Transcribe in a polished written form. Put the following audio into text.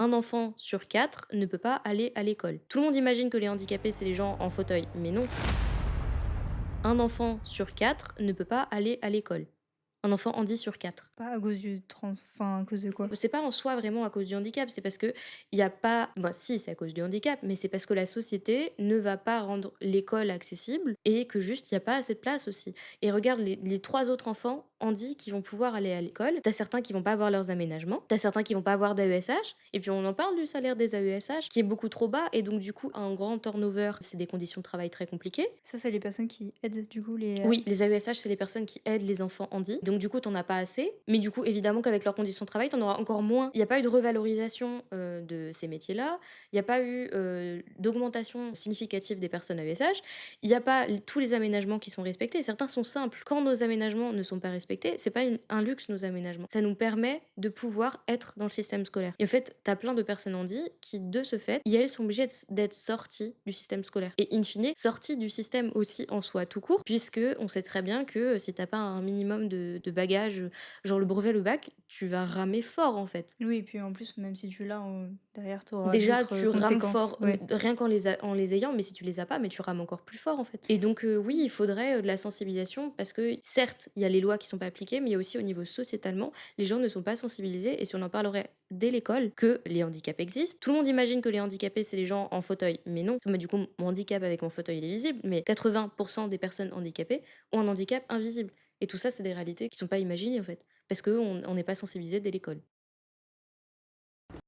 Un enfant sur 4 ne peut pas aller à l'école. Tout le monde imagine que les handicapés, c'est les gens en fauteuil, mais non. Un enfant sur 4 ne peut pas aller à l'école. Un enfant handi sur 4. Pas à cause du trans enfin, à cause de quoi? C'est pas en soi vraiment à cause du handicap, c'est parce que il y a pas bah si, c'est à cause du handicap, mais c'est parce que la société ne va pas rendre l'école accessible et que juste il y a pas assez de place aussi. Et regarde les 3 autres enfants handis qui vont pouvoir aller à l'école. Tu as certains qui vont pas avoir leurs aménagements, tu as certains qui vont pas avoir d'AESH et puis on en parle du salaire des AESH qui est beaucoup trop bas et donc du coup un grand turnover, c'est des conditions de travail très compliquées. Ça, c'est les personnes qui aident du coup Oui, les AESH, c'est les personnes qui aident les enfants handis. Donc du coup, tu en as pas assez. Mais du coup, évidemment qu'avec leurs conditions de travail, tu en auras encore moins. Il y a pas eu de revalorisation, de ces métiers-là. Il y a pas eu, d'augmentation significative des personnes AESH. Il y a pas l tous les aménagements qui sont respectés. Certains sont simples. Quand nos aménagements ne sont pas respectés, c'est pas une un luxe, nos aménagements. Ça nous permet de pouvoir être dans le système scolaire. Et en fait, tu as plein de personnes handis qui, de ce fait, elles sont obligées d'être sorties du système scolaire et in fine, sorties du système aussi en soi tout court, puisque on sait très bien que, si tu as pas un minimum de bagages, genre le brevet, le bac, tu vas ramer fort, en fait. Oui et puis en plus, même si tu l'as, derrière tu auras Déjà, d'autres, tu rames conséquences. fort, Ouais. rien en les ayant, mais si tu les as pas, mais tu rames encore plus fort, en fait. Et donc, oui, il faudrait, de la sensibilisation parce que certes, il y a les lois qui sont pas appliquées, mais il y a aussi au niveau sociétalement, les gens ne sont pas sensibilisés et si on en parlerait dès l'école que les handicaps existent. Tout le monde imagine que les handicapés, c'est les gens en fauteuil, mais non. Moi, du coup, mon handicap avec mon fauteuil, il est visible, mais 80 des personnes handicapées ont un handicap invisible et tout ça, c'est des réalités qui sont pas imaginées, en fait, parce qu'on n'est pas sensibilisé dès l'école.